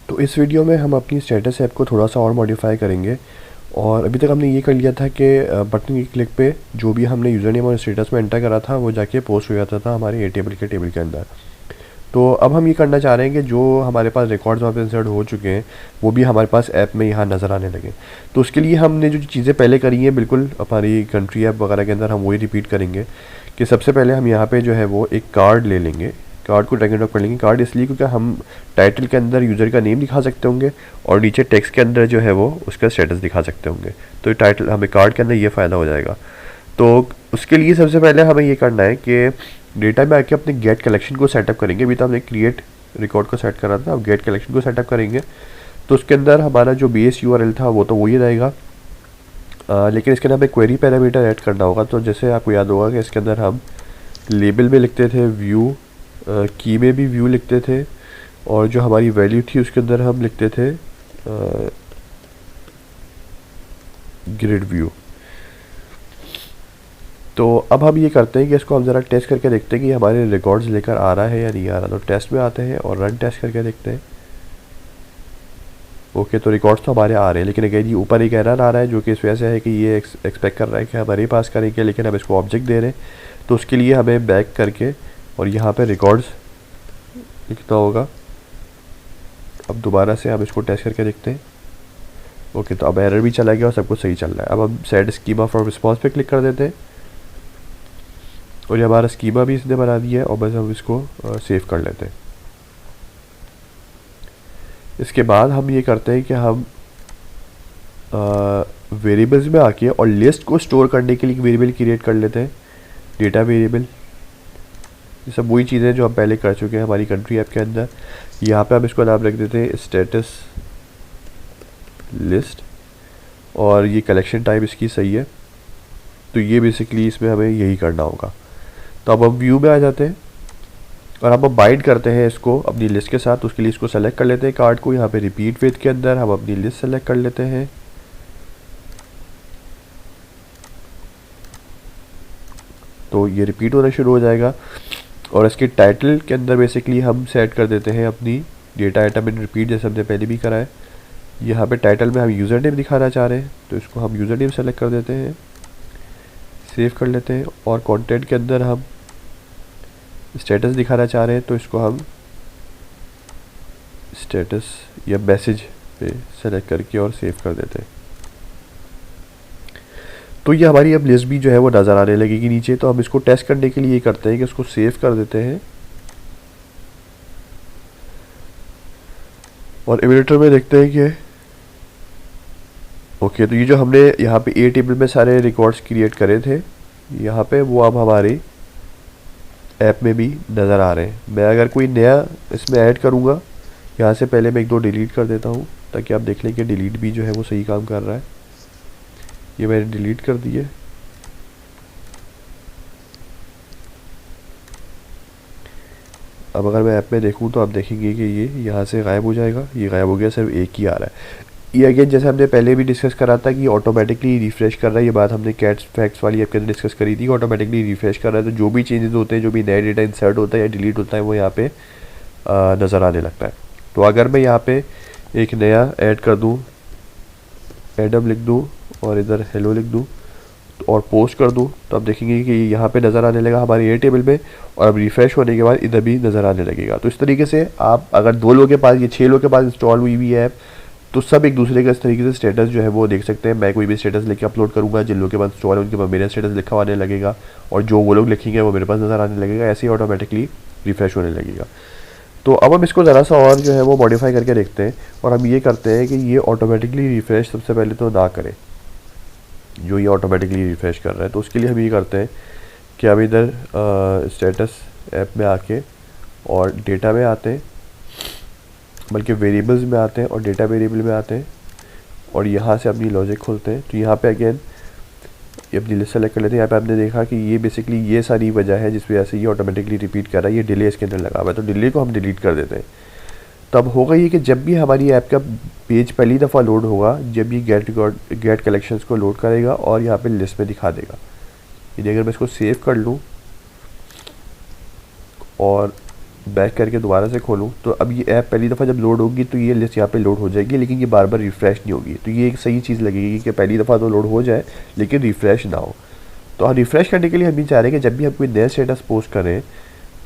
तो इस वीडियो में हम अपनी स्टेटस ऐप को थोड़ा सा और मॉडिफाई करेंगे। और अभी तक हमने ये कर लिया था कि बटन की क्लिक पे जो भी हमने यूज़र नेम और स्टेटस में एंटर करा था वो जाके पोस्ट हो जाता था हमारे ए टेबल के अंदर। तो अब हम ये करना चाह रहे हैं कि जो हमारे पास रिकॉर्ड्स वहाँ पे इंसर्ट हो चुके हैं वो भी हमारे पास ऐप में यहाँ नज़र आने लगे। तो उसके लिए हमने जो चीज़ें पहले करी हैं बिल्कुल हमारी कंट्री ऐप वगैरह के अंदर हम वही रिपीट करेंगे कि सबसे पहले हम यहाँ पे जो है वो एक कार्ड ले लेंगे। कार्ड को ड्रैग एंड ड्रॉप कर लेंगे। कार्ड इसलिए क्योंकि हम टाइटल के अंदर यूज़र का नेम दिखा सकते होंगे और नीचे टेक्स्ट के अंदर जो है वो उसका स्टेटस दिखा सकते होंगे। तो टाइटल हमें कार्ड के अंदर ये फ़ायदा हो जाएगा। तो उसके लिए सबसे पहले हमें ये करना है कि डेटा में आके अपने गेट कलेक्शन को सेटअप करेंगे। अभी तो हमने क्रिएट रिकॉर्ड को सेट करा था, अब गेट कलेक्शन को सेटअप करेंगे। तो उसके अंदर हमारा जो बेस यूआरएल था वो तो वही रहेगा, लेकिन इसके अंदर हमें क्वेरी पैरामीटर ऐड करना होगा। तो जैसे आपको याद होगा कि इसके अंदर हम लेबल में लिखते थे व्यू, की में भी व्यू लिखते थे, और जो हमारी वैल्यू थी उसके अंदर हम लिखते थे ग्रिड व्यू। तो अब हम ये करते हैं कि इसको हम ज़रा टेस्ट करके देखते हैं कि हमारे रिकॉर्ड्स लेकर आ रहा है या नहीं आ रहा। तो टेस्ट में आते हैं और रन टेस्ट करके देखते हैं। ओके, तो रिकॉर्ड्स तो हमारे आ रहे हैं, लेकिन अगेन ये ऊपर एक एरर आ रहा है जो कि इस वजह से है कि ये एक्सपेक्ट कर रहा है कि हमारे पास करेंगे, लेकिन हम इसको ऑब्जेक्ट दे रहे हैं। तो उसके लिए हमें बैक करके और यहाँ पे रिकॉर्ड्स लिखना होगा। अब दोबारा से हम इसको टेस्ट करके देखते हैं। ओके, तो अब एरर भी चला गया और सब कुछ सही चल रहा है। अब हम सेट स्कीमा फॉर रिस्पॉन्स पे क्लिक कर देते हैं और ये हमारा स्कीमा भी इसने बना दिया है और बस हम इसको सेव कर लेते हैं। इसके बाद हम ये करते हैं कि हम वेरिएबल्स में आके और लिस्ट को स्टोर करने के लिए वेरिएबल क्रिएट कर लेते हैं, डेटा वेरिएबल। ये सब वही चीज़ें जो हम पहले कर चुके हैं हमारी कंट्री ऐप के अंदर। यहाँ पे हम इसको नाम रख देते हैं स्टेटस लिस्ट, और ये कलेक्शन टाइप इसकी सही है। तो ये बेसिकली इसमें हमें यही करना होगा। तो अब हम व्यू में आ जाते हैं और अब हम बाइंड करते हैं इसको अपनी लिस्ट के साथ। उसके लिए इसको सेलेक्ट कर लेते हैं कार्ड को। यहाँ पे रिपीट विथ के अंदर हम अपनी लिस्ट सेलेक्ट कर लेते हैं। तो ये रिपीट होना शुरू हो जाएगा और इसके टाइटल के अंदर बेसिकली हम सेट कर देते हैं अपनी डेटा आइटम इन रिपीट, जैसे हमने पहले भी करा है। यहाँ पे टाइटल में हम यूज़र नेम दिखाना चाह रहे हैं तो इसको हम यूज़र नेम सेलेक्ट कर देते हैं, सेव कर लेते हैं। और कंटेंट के अंदर हम स्टेटस दिखाना चाह रहे हैं तो इसको हम स्टेटस या मैसेज पे सेलेक्ट करके और सेव कर देते हैं। तो ये हमारी अब लिस्ट भी जो है वो नज़र आने लगेगी नीचे। तो हम इसको टेस्ट करने के लिए ये करते हैं कि इसको सेव कर देते हैं और इवेल्यूएटर में देखते हैं कि ओके, तो ये जो हमने यहाँ पे ए टेबल में सारे रिकॉर्ड्स क्रिएट करे थे यहाँ पे, वो अब हमारे ऐप में भी नज़र आ रहे हैं। मैं अगर कोई नया इसमें ऐड करूँगा, यहाँ से पहले मैं एक दो डिलीट कर देता हूँ ताकि आप देख लें कि डिलीट भी जो है वो सही काम कर रहा है। ये मैंने डिलीट कर दिए। अब अगर मैं ऐप में देखूँ तो आप देखेंगे कि ये यहाँ से गायब हो जाएगा। ये गायब हो गया, सिर्फ एक ही आ रहा है। ये अगेन जैसे हमने पहले भी डिस्कस करा था कि ऑटोमेटिकली रिफ्रेश कर रहा है। ये बात हमने कैट्स फैक्ट्स वाली ऐप के अंदर डिस्कस करी थी, ऑटोमेटिकली रिफ्रेश कर रहा है। तो जो भी चेंजेस होते हैं, जो भी नया डेटा इंसर्ट होता है या डिलीट होता है, वो यहाँ पे नज़र आने लगता है। तो अगर मैं यहाँ पे एक नया ऐड कर दूँ, एडम लिख दूँ और इधर हेलो लिख दूँ और पोस्ट कर दूँ, तो आप देखेंगे कि यहाँ पे नज़र आने लगा हमारे ए टेबल में, और अब रिफ्रेश होने के बाद इधर भी नज़र आने लगेगा। तो इस तरीके से आप अगर 2 लोगों के पास, ये 6 लोगों के पास इंस्टॉल हुई हुई है ऐप, तो सब एक दूसरे का इस तरीके से स्टेटस जो है वो देख सकते हैं। मैं कोई भी स्टेटस लेके अपलोड करूँगा, जिन लोगों के पास इंस्टॉल है उनके पास मेरा स्टेटस लिखा आने लगेगा, और जो वो लोग लिखेंगे वो मेरे पास नज़र आने लगेगा। ऐसे ही ऑटोमेटिकली रिफ्रेश होने लगेगा। तो अब हम इसको ज़रा सा और जो है वो मॉडिफाई करके देखते हैं, और हम ये करते हैं कि ये ऑटोमेटिकली रिफ्रेश सबसे पहले तो ना करें, जो ये ऑटोमेटिकली रिफ्रेश कर रहा है। तो उसके लिए हम ये करते हैं कि हम इधर स्टेटस ऐप में आके और डेटा में आते हैं, बल्कि वेरिएबल्स में आते हैं और डेटा वेरिएबल में आते हैं, और यहाँ से अपनी लॉजिक खोलते हैं। तो यहाँ पे अगेन ये अपनी लिस्ट सेलेक्ट कर लेते हैं। यहाँ पे आपने देखा कि ये बेसिकली ये सारी वजह है जिस वजह से ये ऑटोमेटिकली रिपीट कर रहा है। ये डिले इसके अंदर लगा हुआ है, तो डिले को हम डिलीट कर देते हैं। तब होगा ये कि जब भी हमारी ऐप का पेज पहली दफ़ा लोड होगा, जब ये गेट कलेक्शंस को लोड करेगा और यहाँ पे लिस्ट में दिखा देगा। यदि अगर मैं इसको सेव कर लूँ और बैक करके दोबारा से खोलूँ तो अब ये ऐप पहली दफ़ा जब लोड होगी तो ये लिस्ट यहाँ पे लोड हो जाएगी, लेकिन ये बार बार रिफ़्रेश नहीं होगी। तो ये एक सही चीज़ लगेगी कि पहली दफ़ा तो लोड हो जाए लेकिन रिफ़्रेश ना हो। तो रिफ़्रेश करने के लिए हम ये चाह रहे हैं कि जब भी हम कोई नया स्टेटस पोस्ट करें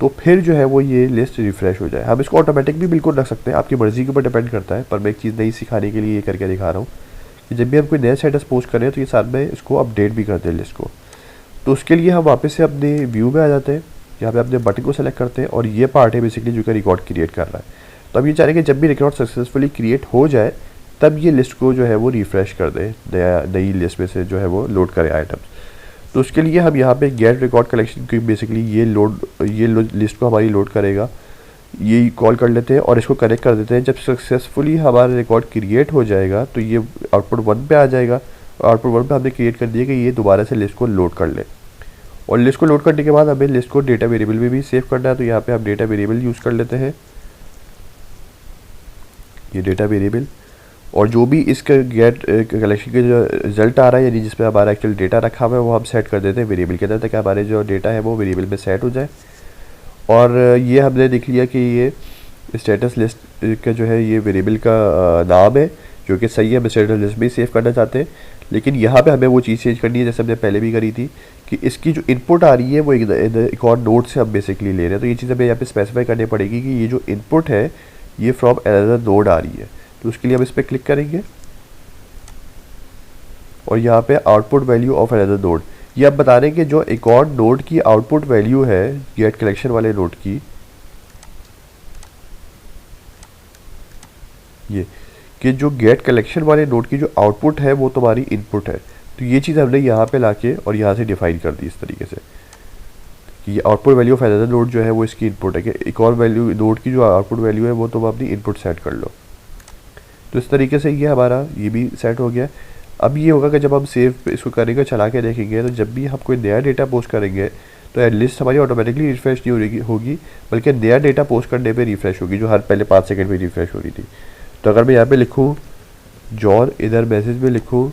तो फिर जो है वो ये लिस्ट रिफ़्रेश हो जाए। हम इसको ऑटोमेटिक भी बिल्कुल रख सकते हैं, आपकी मर्ज़ी के ऊपर डिपेंड करता है, पर मैं एक चीज़ नई सिखाने के लिए ये करके दिखा रहा हूँ कि जब भी हम कोई नया स्टेटस पोस्ट करें तो ये साथ में इसको अपडेट भी कर दें लिस्ट को। तो उसके लिए हम वापस से अपने व्यू में आ जाते हैं, यहाँ पे अपने बटन को सेलेक्ट करते हैं और ये पार्ट है बेसिकली जो कि रिकॉर्ड क्रिएट कर रहा है। तो अब ये चाह रहे हैं कि जब भी रिकॉर्ड सक्सेसफुली क्रिएट हो जाए तब ये लिस्ट को जो है वो रिफ़्रेश कर दे, नई लिस्ट में से जो है वो लोड करे आइटम्स। तो उसके लिए हम यहाँ पे गेट रिकॉर्ड कलेक्शन की बेसिकली ये लिस्ट को हमारी लोड करेगा, ये कॉल कर लेते हैं और इसको कनेक्ट कर देते हैं। जब सक्सेसफुली हमारा रिकॉर्ड क्रिएट हो जाएगा तो ये आउटपुट 1 पे आ जाएगा, और आउटपुट 1 पे हमने क्रिएट कर दिया कि ये दोबारा से लिस्ट को लोड कर ले। और लिस्ट को लोड करने के बाद हमें लिस्ट को डेटा वेरिएबल में भी सेव करना है, तो यहाँ पे हम डेटा वेरिएबल यूज़ कर लेते हैं, ये डेटा वेरिएबल। और जो भी इसका गेट कलेक्शन के जो रिजल्ट आ रहा है यानी जिसमें हमारा एक्चुअल डेटा रखा हुआ है वो हम सेट कर देते हैं वेरिएबल के अंदर, ताकि हमारे जो डेटा है वो वेरिएबल में सेट हो जाए। और ये हमने देख लिया कि ये स्टेटस लिस्ट का जो है ये वेरिएबल का नाम है जो कि सही है, हम स्टेटस लिस्ट में सेव करना चाहते हैं। लेकिन यहाँ पे हमें वो चीज़ चेंज करनी है जैसे हमने पहले भी करी थी कि इसकी जो इनपुट आ रही है वो एक और नोड से हम बेसिकली ले रहे हैं। तो ये चीज़ हमें यहाँ पे स्पेसिफाई करनी पड़ेगी कि ये जो इनपुट है ये फ्रॉम अनदर नोड आ रही है। तो उसके लिए हम इस पर क्लिक करेंगे और यहाँ पे output value of another node, ये आप बता रहे हैं कि जो एक और नोड की आउटपुट वैल्यू है गेट कलेक्शन वाले नोड की, ये कि जो गेट कलेक्शन वाले नोड की जो आउटपुट है वो तुम्हारी इनपुट है। तो ये चीज़ हमने यहाँ पे लाके और यहाँ से डिफाइन कर दी इस तरीके से कि ये output value of another node जो है वो इसकी इनपुट है, कि एक और वैल्यू नोड की जो आउटपुट वैल्यू है वो तुम अपनी इनपुट सेट कर लो। तो इस तरीके से ये हमारा ये भी सेट हो गया। अब ये होगा कि जब हम सेव इसको करेंगे, चला के देखेंगे, तो जब भी हम कोई नया डेटा पोस्ट करेंगे तो लिस्ट हमारी ऑटोमेटिकली रिफ्रेश नहीं होगी बल्कि नया डेटा पोस्ट करने पे रिफ्रेश होगी, जो हर पहले 5 सेकंड में रिफ्रेश हो रही थी। तो अगर मैं यहाँ पे लिखूँ जॉन, इधर मैसेज में लिखूँ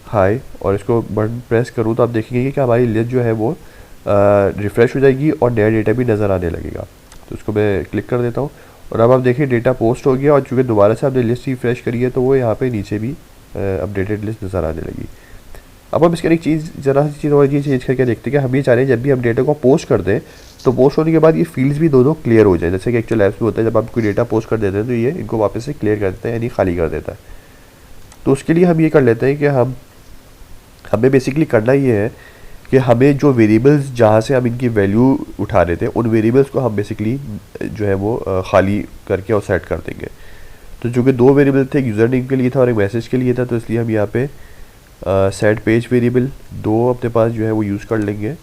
हाय और इसको बटन प्रेस करूँ तो आप देखेंगे कि हमारी लिस्ट जो है वो रिफ़्रेश हो जाएगी और नया डेटा भी नज़र आने लगेगा। तो उसको मैं क्लिक कर देता हूँ और अब आप देखिए डेटा पोस्ट हो गया और चूँकि दोबारा से आपने लिस्ट रिफ्रेश करी है तो वो यहाँ पे नीचे भी अपडेटेड लिस्ट नज़र आने लगी। अब हम इसके एक चीज़ ज़रा सी चीज़ और ये चेंज करके देखते हैं कि हम ये चाह रहे हैं जब भी हम डेटा को पोस्ट कर दें तो पोस्ट होने के बाद ये फील्ड्स भी दोनों क्लियर हो जाए, जैसे कि एक्चुअल ऐप्स में होता है जब आप कोई डेटा पोस्ट कर देते हैं तो ये इनको वापस से क्लियर कर देता है यानी खाली कर देता है। तो उसके लिए हम ये कर लेते हैं कि हमें बेसिकली करना ये है कि हमें जो वेरिएबल्स जहाँ से हम इनकी वैल्यू उठा रहे थे उन वेरिएबल्स को हम बेसिकली जो है वो खाली करके और सेट कर देंगे। तो जो कि 2 वेरिएबल थे, एक यूज़र नेम के लिए था और एक मैसेज के लिए था, तो इसलिए हम यहाँ पे सेट पेज वेरिएबल 2 अपने पास जो है वो यूज़ कर लेंगे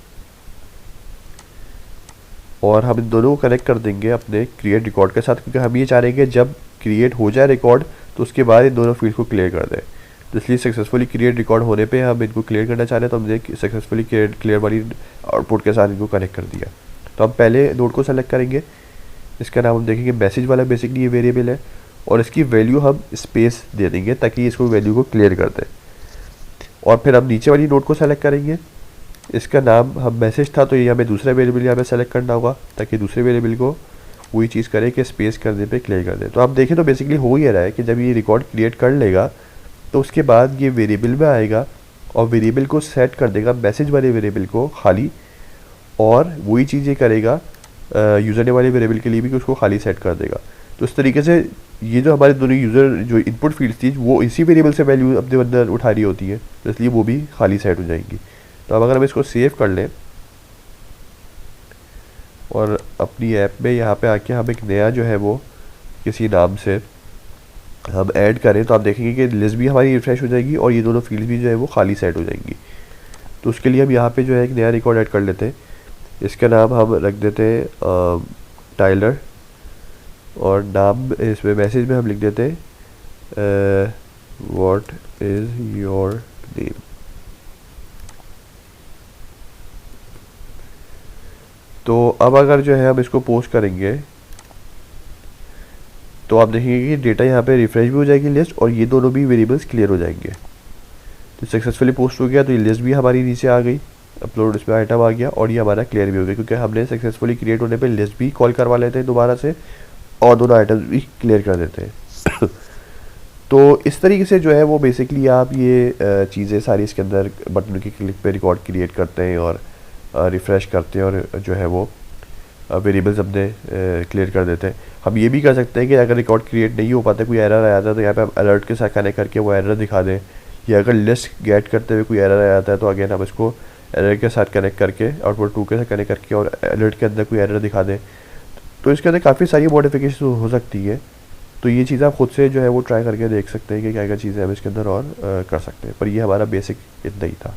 और हम इन दोनों को कनेक्ट कर देंगे अपने क्रिएट रिकॉर्ड के साथ, क्योंकि हम ये चाह रहे हैं कि जब क्रिएट हो जाए रिकॉर्ड तो उसके बाद इन दोनों फील्ड को क्लियर कर दें। तो इसलिए सक्सेसफुली क्रिएट रिकॉर्ड होने पे हम इनको क्लियर करना चाह रहे हैं, तो हमने सक्सेसफुली क्लियर वाली आउटपुट के साथ इनको कनेक्ट कर दिया। तो हम पहले नोड को सेलेक्ट करेंगे, इसका नाम हम देखेंगे मैसेज वाला, बेसिकली ये वेरिएबल है और इसकी वैल्यू हम स्पेस दे देंगे ताकि इसको वैल्यू को क्लियर कर दें। और फिर हम नीचे वाली नोड को सेलेक्ट करेंगे, इसका नाम हम मैसेज था तो ये हमें दूसरा वेरिएबल यहाँ पे सेलेक्ट करना होगा ताकि दूसरे वेरिएबल को वही चीज़ करे कि स्पेस करने पे क्लियर कर दे। तो आप देखें तो बेसिकली हो ही रहा है कि जब ये रिकॉर्ड क्रिएट कर लेगा तो उसके बाद ये वेरिएबल में आएगा और वेरिएबल को सेट कर देगा मैसेज वाले वेरिएबल को खाली, और वही चीज़ ये करेगा यूज़र नेम वाले वेरिएबल के लिए भी कि उसको खाली सेट कर देगा। तो इस तरीके से ये जो हमारे दोनों यूज़र जो इनपुट फील्ड थी वो इसी वेरिएबल से वैल्यू अपने अंदर उठा रही होती है, तो इसलिए वो भी खाली सेट हो जाएंगी। तो अब अगर हम इसको सेव कर लें और अपनी ऐप में यहाँ पे आके हम एक नया जो है वो किसी नाम से हम ऐड करें तो आप देखेंगे कि लिस्ट भी हमारी रिफ्रेश हो जाएगी और ये दोनों फील्ड भी जो है वो खाली सेट हो जाएंगी। तो उसके लिए हम यहाँ पे जो है एक नया रिकॉर्ड ऐड कर लेते हैं, इसका नाम हम रख देते हैं टाइलर और नाम इसमें मैसेज में हम लिख देते हैं व्हाट इज़ योर नेम। तो अब अगर जो है हम इसको पोस्ट करेंगे तो आप देखेंगे कि डेटा यहाँ पे रिफ्रेश भी हो जाएगी लिस्ट और ये दोनों भी वेरिएबल्स क्लियर हो जाएंगे। तो सक्सेसफुली पोस्ट हो गया तो ये लिस्ट भी हमारी नीचे आ गई अपलोड डिस्प्ले आइटम आ गया और ये हमारा क्लियर भी हो गया, क्योंकि हमने सक्सेसफुली क्रिएट होने पे लिस्ट भी कॉल करवा लेते हैं दोबारा से और दोनों आइटम्स भी क्लियर कर देते हैं। तो इस तरीके से जो है वो बेसिकली आप ये चीज़ें सारी इसके अंदर बटन की क्लिक पे रिकॉर्ड क्रिएट करते हैं और रिफ़्रेश करते हैं और जो है वो वेरिएबल्स अपने क्लियर कर देते हैं। हम ये भी कर सकते हैं कि अगर रिकॉर्ड क्रिएट नहीं हो पाता, कोई एरर आ जाता है, तो यहाँ पे हम अलर्ट के साथ कनेक्ट करके वो एरर दिखा दें, या अगर लिस्ट गेट करते हुए कोई एरर आ जाता है तो अगेन हम इसको एरर के साथ कनेक्ट करके आउटपुट 2 के साथ कनेक्ट करके और अलर्ट के अंदर कोई एरर दिखा दें। तो इसके अंदर काफ़ी सारी मॉडिफिकेशन हो सकती है। तो ये चीज़ आप खुद से जो है वो ट्राई करके देख सकते हैं कि क्या क्या चीज़ें हम इसके अंदर और कर सकते हैं। पर ये हमारा बेसिक इतना ही था।